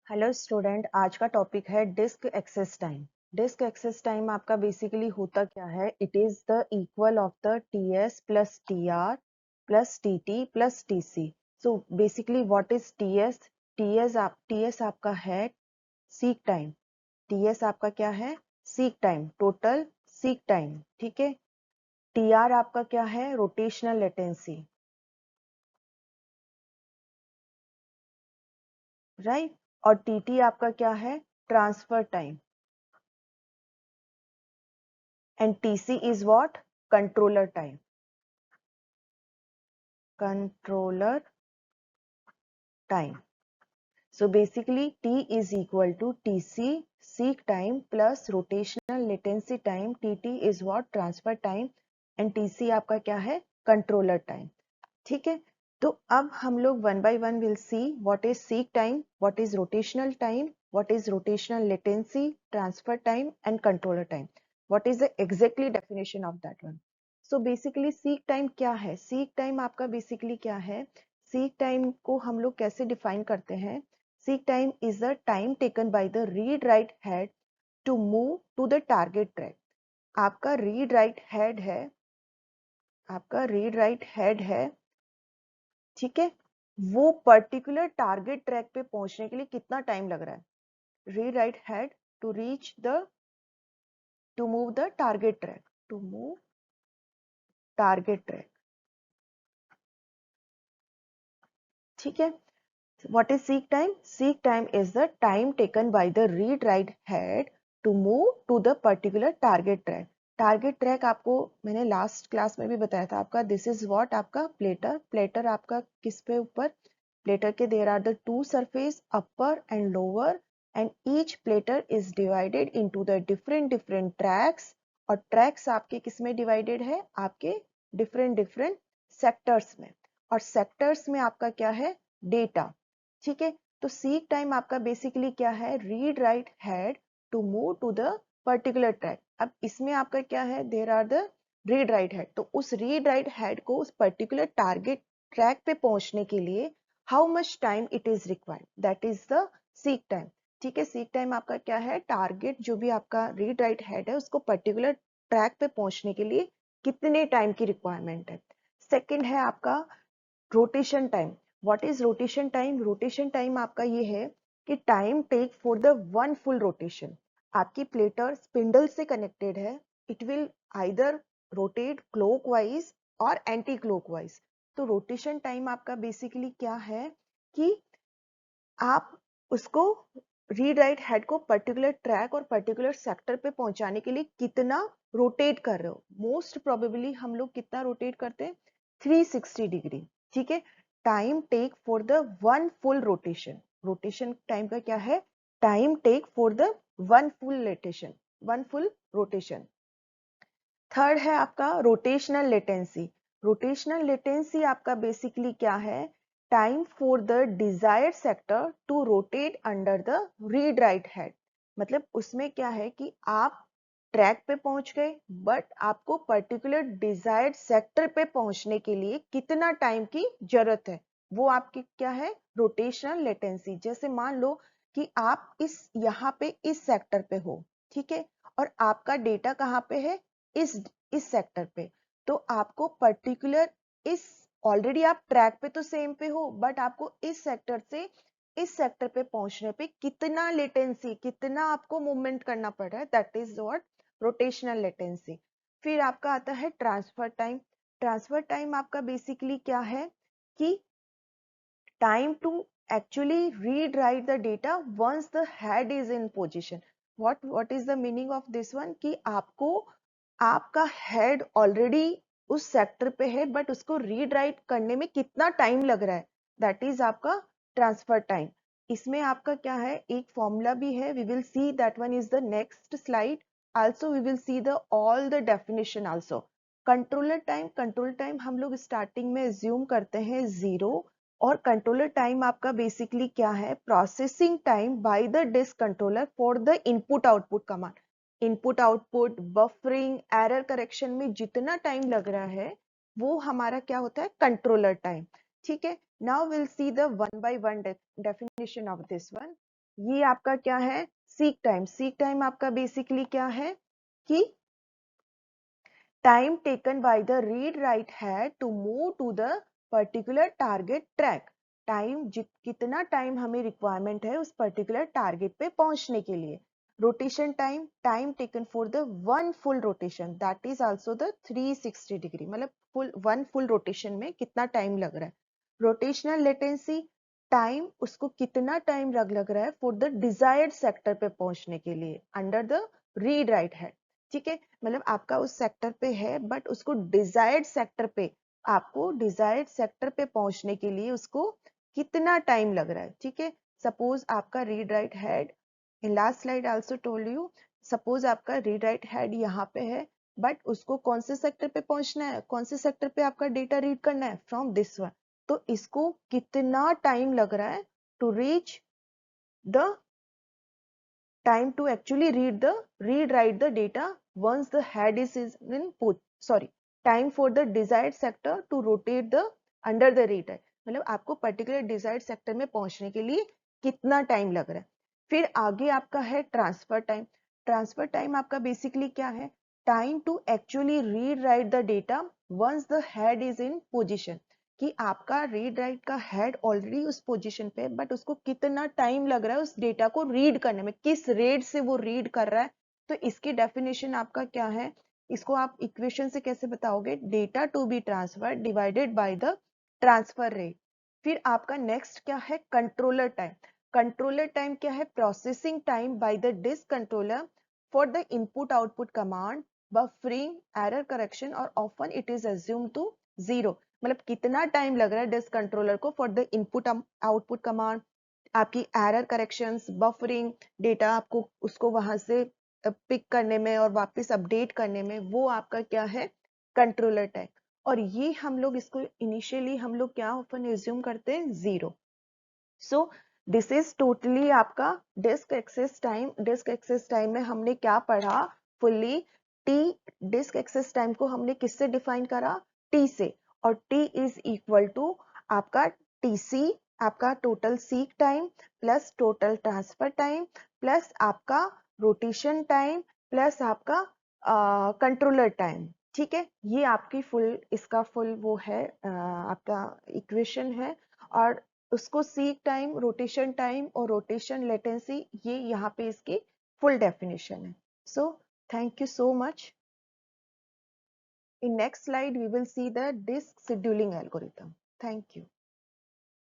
Hello student, आज का topic है disk access time. Disk access time आपका बेसिकली होता क्या है? It is the equal of the T S plus T R plus T T plus T C. So basically what is T S? T S आपका है seek time. T S आपका क्या है? Seek time, total seek time. ठीक है। T R आपका क्या है? Rotational latency, right. और टी टी आपका क्या है? Transfer time. And TC is what? Controller time. Controller time. So basically T is equal to TC seek time plus rotational latency time. TT is what? Transfer time. And TC आपका क्या है? Controller time. ठीक है। तो अब हम लोग one by one will see what is seek time, what is rotational time, what is rotational latency, transfer time and controller time. What is the exactly definition of that one? So basically seek time क्या है? Seek time आपका basically क्या है? Seek time को हम लोग कैसे define करते हैं? Seek time is the time taken by the read write head to move to the target track. आपका रीड राइट हेड है, आपका रीड राइट हेड है, ठीक है। वो पर्टिकुलर टारगेट ट्रैक पे पहुंचने के लिए कितना टाइम लग रहा है? Read write head to reach the to move the target track, to move target track, ठीक है। What is seek time? Seek time is the time taken by the read write head to move to the particular target track. Target track आपको मैंने last class में भी बताया था आपका, this is what आपका प्लेटर। प्लेटर आपका किस पे ऊपर? प्लेटर के there are the to surface, upper and lower, and each platter is divided into the different different tracks. और ट्रैक्स आपके किस में डिवाइडेड है? आपके डिफरेंट डिफरेंट सेक्टर्स में। और सेक्टर्स में आपका क्या है? डेटा, ठीक है। तो सीक टाइम आपका बेसिकली क्या है? Read write head to move to the particular track. अब इसमें आपका क्या है? There are the read write head. तो उस रीड राइट हैड को उस पर्टिकुलर टारगेट ट्रैक पे पहुंचने के लिए how much time it is required, that is the seek time. ठीक है। सीक टाइम आपका क्या है? टारगेट जो भी आपका रीड राइट हैड है उसको पर्टिकुलर ट्रैक पे पहुंचने के लिए कितने टाइम की रिक्वायरमेंट है। सेकेंड है आपका rotation time. What is rotation time? Rotation time आपका ये है कि time take for the one full rotation. आपकी प्लेटर स्पिंडल से कनेक्टेड है, it will either rotate clockwise और एंटी क्लॉकवाइज। तो रोटेशन टाइम आपका बेसिकली क्या है कि आप उसको रीड राइट हेड को पर्टिकुलर ट्रैक और पर्टिकुलर सेक्टर पे पहुंचाने के लिए कितना रोटेट कर रहे हो। मोस्ट प्रोबेबली हम लोग कितना रोटेट करते हैं? 360 डिग्री, ठीक है। Time take for the one full rotation. Rotation time का क्या है? Time take for the one full rotation, one full rotation. Third है आपका रोटेशनल लेटेंसी। रोटेशनल लेटेंसी आपका बेसिकली क्या है? Time for the desired sector to rotate under the read write head. मतलब उसमें क्या है कि आप ट्रैक पे पहुंच गए, बट आपको पर्टिकुलर डिजायर्ड सेक्टर पे पहुंचने के लिए कितना टाइम की जरूरत है, वो आपकी क्या है? Rotational latency. जैसे मान लो कि आप इस यहाँ पे इस सेक्टर पे हो, ठीक है, और आपका डेटा कहाँ पे है? इस सेक्टर पे। तो आपको पर्टिकुलर इस ऑलरेडी आप ट्रैक पे तो सेम पे हो, बट आपको इस सेक्टर से इस सेक्टर पे पहुंचने पे कितना लेटेंसी, कितना आपको मूवमेंट करना पड़ रहा है, that is what? Rotational latency. फिर आपका आता है ट्रांसफर टाइम। ट्रांसफर टाइम आपका बेसिकली क्या है कि time to actually read write the data once the head is in position. What is the meaning of this one? कि आपको आपका हेड ऑलरेडी उस सेक्टर पे है, बट उसको रीड राइट करने में कितना टाइम लग रहा है, दैट इज आपका ट्रांसफर टाइम। इसमें आपका क्या है? एक फॉर्मूला भी है, we will see that one is the next slide. Also we will see the all the definition also. Controller time, control time हम लोग स्टार्टिंग में ज्यूम करते हैं 0। और कंट्रोलर टाइम आपका बेसिकली क्या है? Processing time by the disk controller for the input output command. Input output, buffering, error correction में जितना टाइम लग रहा है वो हमारा क्या होता है? कंट्रोलर टाइम, ठीक है। Now will see the one by one definition of this one. ये आपका क्या है, सीक टाइम। सीक टाइम आपका बेसिकली क्या है कि time taken by the read write head to move to the particular target track. Time कितना time हमें रिक्वायरमेंट है उस पर्टिकुलर टारगेट पे पहुंचने के लिए। Rotation time, time taken for the one full rotation, that is also the 360 degree, मतलब one full rotation में कितना टाइम लग रहा है। रोटेशनल लेटेंसी, टाइम उसको कितना टाइम लग रहा है फॉर द डिजायर्ड सेक्टर पे पहुंचने के लिए under the read right hand. ठीक है, मतलब आपका उस सेक्टर पे है बट उसको डिजायर्ड सेक्टर पे, आपको डिजायर्ड सेक्टर पे पहुंचने के लिए उसको कितना टाइम लग रहा है। ठीक है, सपोज आपका read write had, in last slide also told you, suppose आपका रीड राइट हैड यहाँ पे है बट उसको कौन से सेक्टर पे पहुंचना है, कौन से सेक्टर पे आपका डेटा रीड करना है, फ्रॉम दिस वन। तो इसको कितना टाइम लग रहा है to reach the time to actually read write the data once the head is in put, sorry, time for the desired sector to rotate the under the read write, मतलब आपको particular desired sector में पहुंचने के लिए कितना time लग रहा है। फिर आगे आपका है ट्रांसफर टाइम। ट्रांसफर टाइम आपका बेसिकली क्या है, time to actually read write the data once the head is in position, कि आपका रीड राइट का हेड ऑलरेडी उस पोजीशन पे, बट उसको कितना टाइम लग रहा है उस डेटा को रीड करने में, किस रेट से वो रीड कर रहा है। तो इसकी डेफिनेशन आपका क्या है, इसको आप इक्वेशन से कैसे बताओगे, data to be transfer divided by the transfer rate. फिर आपका नेक्स्ट क्या है, कंट्रोलर टाइम। कंट्रोलर टाइम क्या है, processing time by the disk controller for the input output command, buffering, error correction, और often it is assumed to zero, मतलब कितना time लग रहा है डिस्क कंट्रोलर को for the input output command, आपकी एरर करेक्शंस, बफरिंग, डेटा आपको उसको वहां से पिक करने में और वापस अपडेट करने में, वो आपका क्या है, कंट्रोलर टाइम। और ये हम लोग इसको इनिशियली हम लोग क्या ऑफन एज्यूम करते हैं, zero. So this is totally आपका disk access time. Disk access time में हमने क्या पढ़ा fully, T, disk access time को हमने किससे डिफाइन करा, टी से, और टी इज इक्वल टू आपका टीसी, आपका total seek time plus total transfer time plus आपका रोटेशन टाइम प्लस आपका कंट्रोलर टाइम। ठीक है, ये आपकी फुल, इसका फुल वो है आपका इक्वेशन है। और उसको सीक टाइम, रोटेशन टाइम और रोटेशन लेटेंसी, ये यहाँ पे इसकी फुल डेफिनेशन है। So thank you so much. In next slide we will see the disk scheduling algorithm. Thank you.